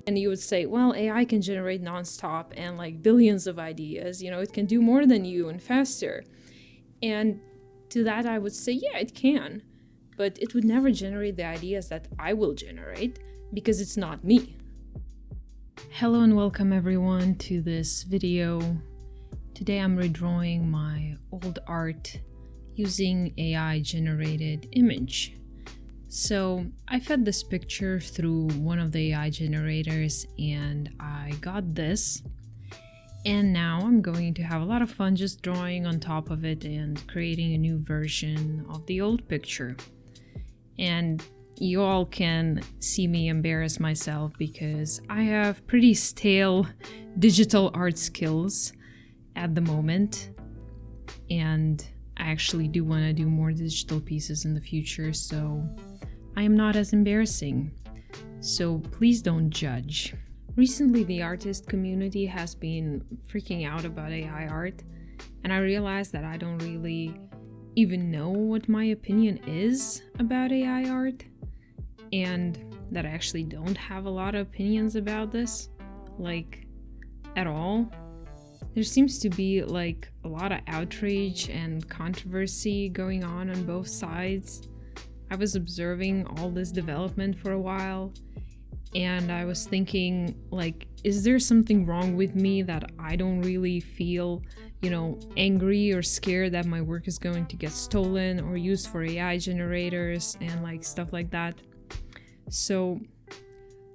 And you would say, well, AI can generate nonstop and like billions of ideas, it can do more than you and faster. And to that I would say, yeah, it can, but it would never generate the ideas that I will generate because it's not me. Hello and welcome everyone to this video. Today I'm redrawing my old art using AI generated image. So I fed this picture through one of the AI generators and I got this. And now I'm going to have a lot of fun just drawing on top of it and creating a new version of the old picture. And you all can see me embarrass myself because I have pretty stale digital art skills at the moment. And I actually do want to do more digital pieces in the future, so I am not as embarrassing. So please don't judge. Recently, the artist community has been freaking out about AI art, and I realized that I don't really even know what my opinion is about AI art, and that I actually don't have a lot of opinions about this, like, at all. There seems to be like a lot of outrage and controversy going on both sides. I was observing all this development for a while, and I was thinking, like, is there something wrong with me that I don't really feel, angry or scared that my work is going to get stolen or used for AI generators and like stuff like that? So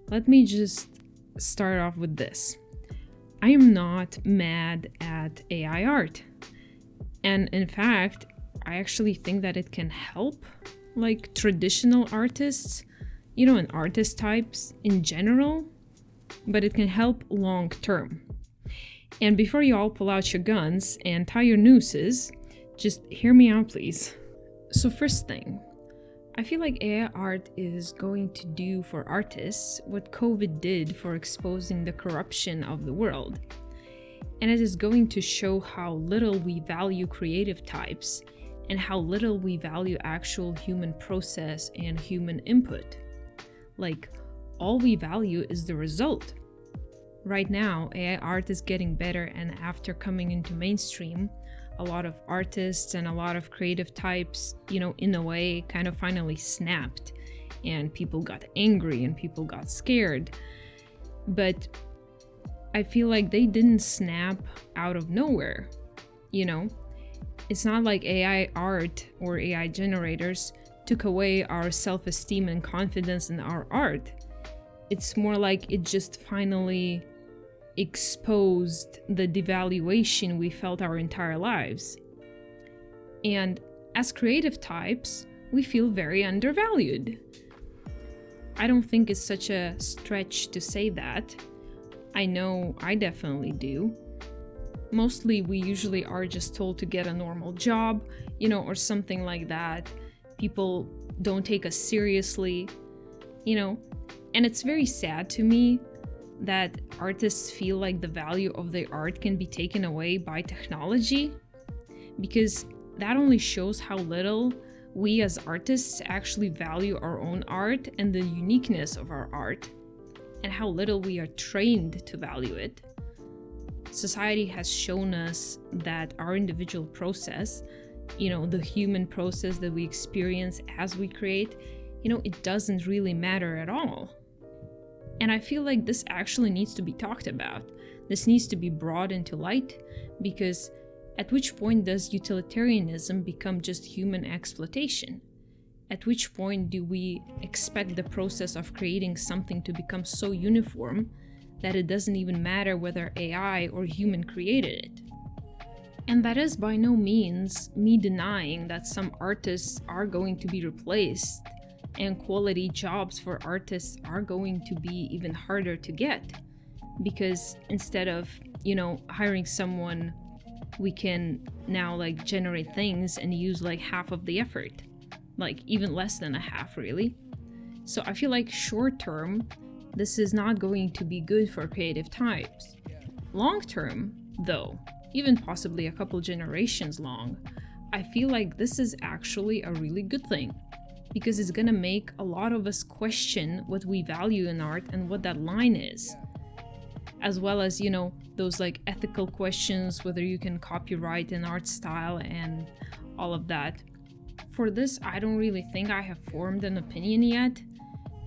let me just start off with this. I am not mad at AI art. And in fact, I actually think that it can help like traditional artists, and artist types in general, but it can help long term. And before you all pull out your guns and tie your nooses, just hear me out, please. So first thing, I feel like AI art is going to do for artists what COVID did for exposing the corruption of the world. And it is going to show how little we value creative types and how little we value actual human process and human input. Like, all we value is the result. Right now, AI art is getting better, and after coming into mainstream, a lot of artists and a lot of creative types, in a way, kind of finally snapped, and people got angry and people got scared. But I feel like they didn't snap out of nowhere, It's not like AI art or AI generators took away our self-esteem and confidence in our art. It's more like it just finally exposed the devaluation we felt our entire lives. And as creative types, we feel very undervalued. I don't think it's such a stretch to say that. I know I definitely do. Mostly we usually are just told to get a normal job, or something like that. People don't take us seriously, and it's very sad to me that artists feel like the value of their art can be taken away by technology, because that only shows how little we as artists actually value our own art and the uniqueness of our art, and how little we are trained to value it. Society has shown us that our individual process, the human process that we experience as we create, it doesn't really matter at all. And I feel like this actually needs to be talked about. This needs to be brought into light, because at which point does utilitarianism become just human exploitation? At which point do we expect the process of creating something to become so uniform that it doesn't even matter whether AI or human created it? And that is by no means me denying that some artists are going to be replaced and quality jobs for artists are going to be even harder to get, because instead of, hiring someone, we can now like generate things and use like half of the effort, like even less than a half, really. So I feel like short term, this is not going to be good for creative types. Long term, though, even possibly a couple generations long, I feel like this is actually a really good thing, because it's gonna make a lot of us question what we value in art and what that line is. As well as, those like ethical questions, whether you can copyright an art style and all of that. For this, I don't really think I have formed an opinion yet,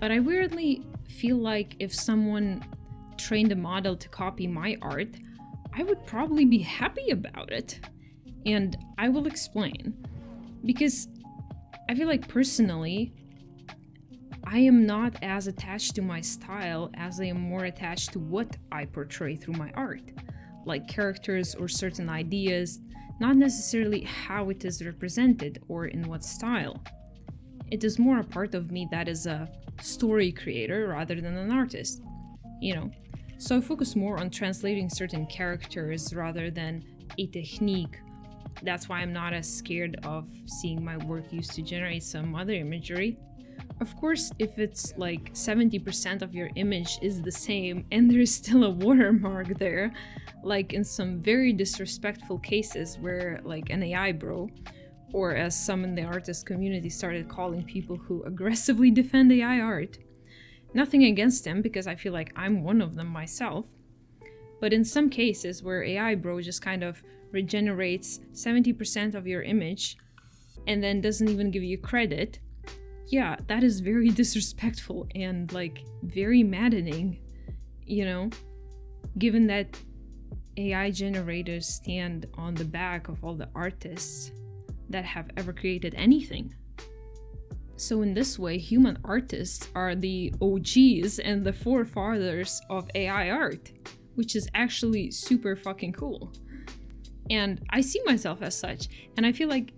but I weirdly feel like if someone trained a model to copy my art, I would probably be happy about it. And I will explain. Because I feel like personally, I am not as attached to my style as I am more attached to what I portray through my art, like characters or certain ideas, not necessarily how it is represented or in what style. It is more a part of me that is a story creator rather than an artist, So I focus more on translating certain characters rather than a technique. That's why I'm not as scared of seeing my work used to generate some other imagery. Of course, if it's like 70% of your image is the same and there's still a watermark there, like in some very disrespectful cases where like an AI bro, or as some in the artist community started calling people who aggressively defend AI art. Nothing against them because I feel like I'm one of them myself. But in some cases where AI bro just kind of regenerates 70% of your image and then doesn't even give you credit, yeah, that is very disrespectful and like very maddening, given that AI generators stand on the back of all the artists that have ever created anything. So in this way, human artists are the OGs and the forefathers of AI art, which is actually super fucking cool. And I see myself as such, and I feel like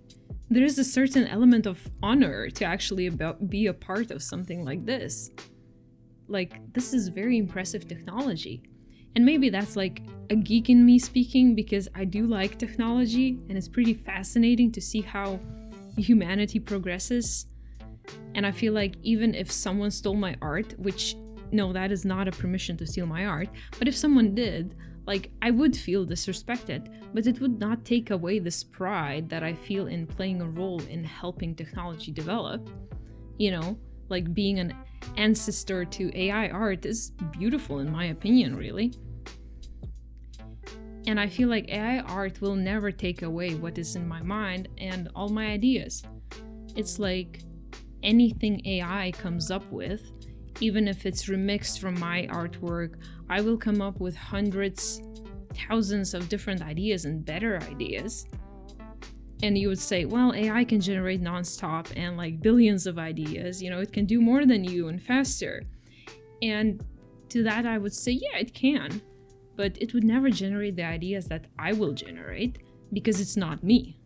there is a certain element of honor to actually be a part of something like this. Like, this is very impressive technology. And maybe that's like a geek in me speaking, because I do like technology and it's pretty fascinating to see how humanity progresses. And I feel like even if someone stole my art, which, no, that is not a permission to steal my art, but if someone did, like, I would feel disrespected, but it would not take away this pride that I feel in playing a role in helping technology develop. Like being an ancestor to AI art is beautiful in my opinion, really. And I feel like AI art will never take away what is in my mind and all my ideas. It's like anything AI comes up with, even if it's remixed from my artwork, I will come up with hundreds, thousands of different ideas and better ideas. And you would say, well, AI can generate nonstop and like billions of ideas, it can do more than you and faster. And to that I would say, yeah, it can, but it would never generate the ideas that I will generate because it's not me.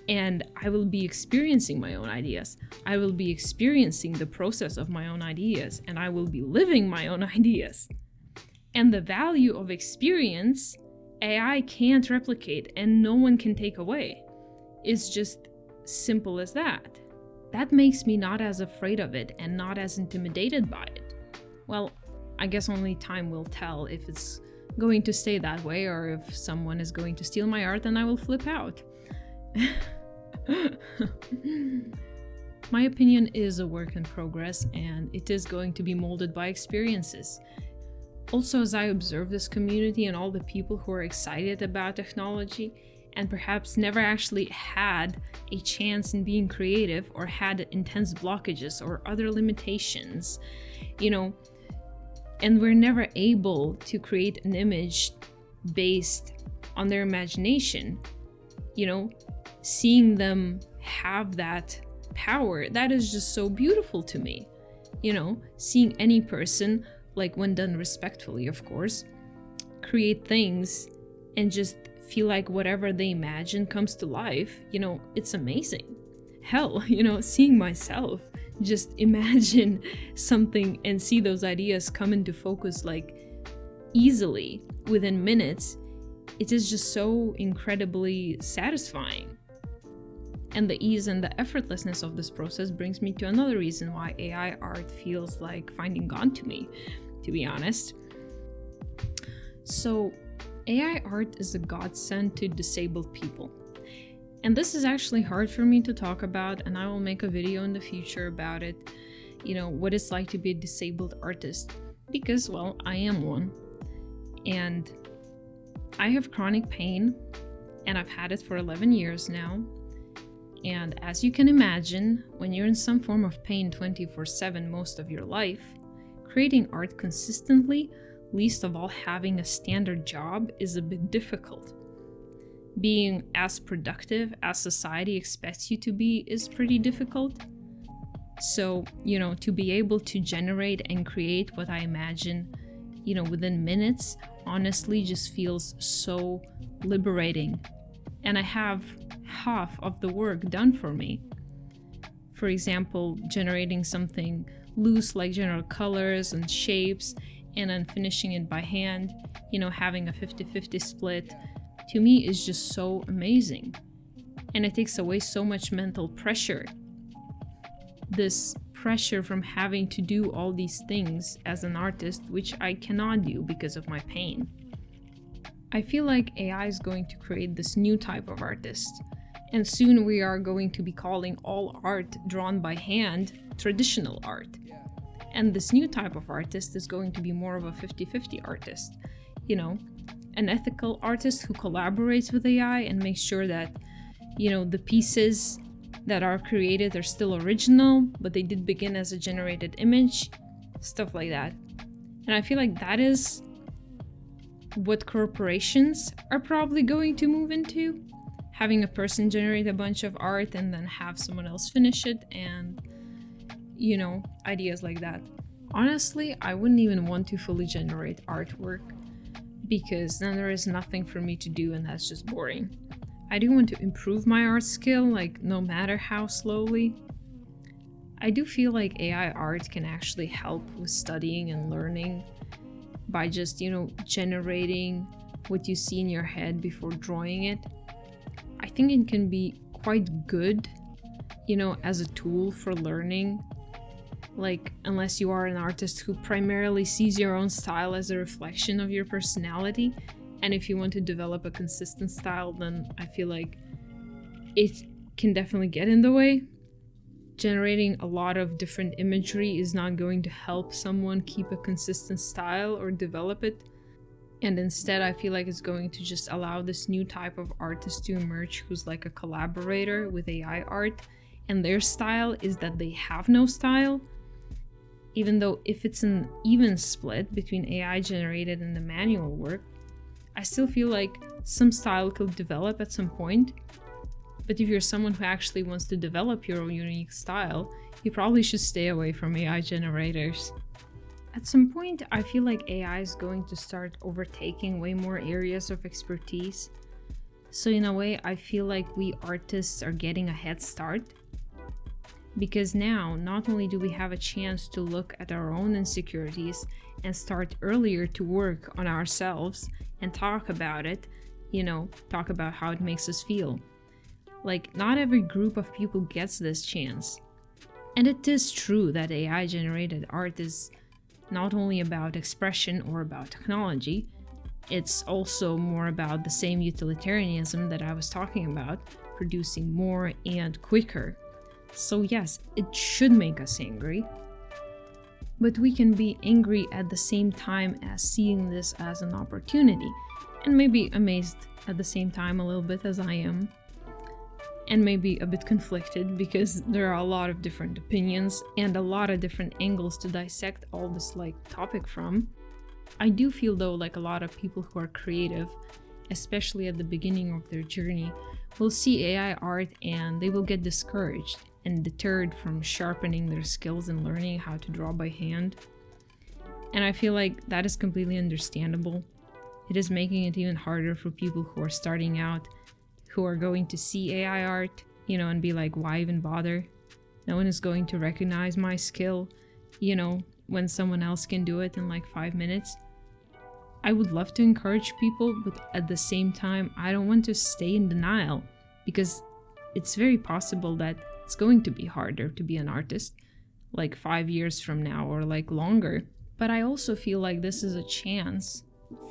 And I will be experiencing my own ideas. I will be experiencing the process of my own ideas, and I will be living my own ideas. And the value of experience, AI can't replicate and no one can take away. It's just simple as that. That makes me not as afraid of it and not as intimidated by it. Well, I guess only time will tell if it's going to stay that way or if someone is going to steal my art and I will flip out. My opinion is a work in progress and it is going to be molded by experiences. Also, as I observe this community and all the people who are excited about technology and perhaps never actually had a chance in being creative or had intense blockages or other limitations, and were never able to create an image based on their imagination, seeing them have that power, that is just so beautiful to me. Seeing any person, like when done respectfully, of course, create things and just feel like whatever they imagine comes to life, it's amazing. Hell, seeing myself just imagine something and see those ideas come into focus like easily within minutes, it is just so incredibly satisfying. And the ease and the effortlessness of this process brings me to another reason why AI art feels like finding God to me, to be honest. So, AI art is a godsend to disabled people. And this is actually hard for me to talk about, and I will make a video in the future about it, what it's like to be a disabled artist, because, well, I am one. And I have chronic pain, and I've had it for 11 years now. And as you can imagine, when you're in some form of pain 24/7 most of your life, creating art consistently, least of all having a standard job, is a bit difficult. Being as productive as society expects you to be is pretty difficult. So, to be able to generate and create what I imagine, within minutes, honestly just feels so liberating. And I have half of the work done for me. For example, generating something loose like general colors and shapes, and then finishing it by hand, having a 50-50 split, to me is just so amazing. And it takes away so much mental pressure. This pressure from having to do all these things as an artist, which I cannot do because of my pain. I feel like AI is going to create this new type of artist. And soon we are going to be calling all art drawn by hand traditional art. And this new type of artist is going to be more of a 50-50 artist. An ethical artist who collaborates with AI and makes sure that, the pieces that are created are still original, but they did begin as a generated image, stuff like that. And I feel like that is what corporations are probably going to move into. Having a person generate a bunch of art and then have someone else finish it, and, ideas like that. Honestly, I wouldn't even want to fully generate artwork, because then there is nothing for me to do, and that's just boring. I do want to improve my art skill, no matter how slowly. I do feel like AI art can actually help with studying and learning by just, generating what you see in your head before drawing it. I think it can be quite good, as a tool for learning. Unless you are an artist who primarily sees your own style as a reflection of your personality, and if you want to develop a consistent style, then I feel like it can definitely get in the way. Generating a lot of different imagery is not going to help someone keep a consistent style or develop it. And instead, I feel like it's going to just allow this new type of artist to emerge who's like a collaborator with AI art, and their style is that they have no style. Even though if it's an even split between AI generated and the manual work, I still feel like some style could develop at some point. But if you're someone who actually wants to develop your own unique style, you probably should stay away from AI generators. At some point, I feel like AI is going to start overtaking way more areas of expertise. So in a way, I feel like we artists are getting a head start. Because now, not only do we have a chance to look at our own insecurities and start earlier to work on ourselves and talk about it, talk about how it makes us feel. Not every group of people gets this chance. And it is true that AI generated art is not only about expression or about technology, it's also more about the same utilitarianism that I was talking about, producing more and quicker. So yes, it should make us angry. But we can be angry at the same time as seeing this as an opportunity, and maybe amazed at the same time a little bit as I am. And maybe a bit conflicted because there are a lot of different opinions and a lot of different angles to dissect all this topic from. I do feel though like a lot of people who are creative, especially at the beginning of their journey, will see AI art and they will get discouraged and deterred from sharpening their skills and learning how to draw by hand. And I feel like that is completely understandable. It is making it even harder for people who are starting out, who are going to see AI art, and be like, why even bother? No one is going to recognize my skill, when someone else can do it in 5 minutes. I would love to encourage people, but at the same time, I don't want to stay in denial, because it's very possible that it's going to be harder to be an artist 5 years from now or longer. But I also feel like this is a chance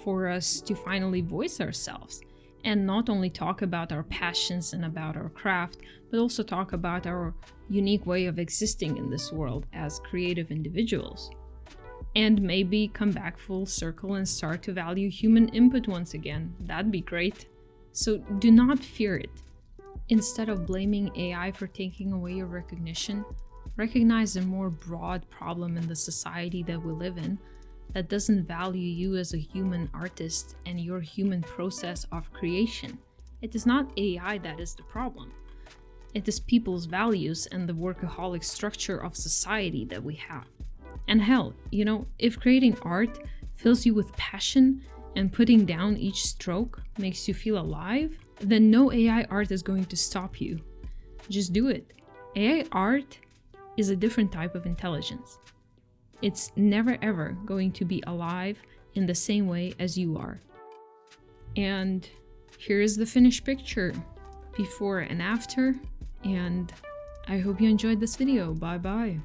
for us to finally voice ourselves and not only talk about our passions and about our craft, but also talk about our unique way of existing in this world as creative individuals. And maybe come back full circle and start to value human input once again. That'd be great. So do not fear it. Instead of blaming AI for taking away your recognition, recognize a more broad problem in the society that we live in that doesn't value you as a human artist and your human process of creation. It is not AI that is the problem. It is people's values and the workaholic structure of society that we have. And hell, if creating art fills you with passion and putting down each stroke makes you feel alive, then no AI art is going to stop you. Just do it. AI art is a different type of intelligence. It's never ever going to be alive in the same way as you are. And here's the finished picture, before and after, and I hope you enjoyed this video. Bye bye.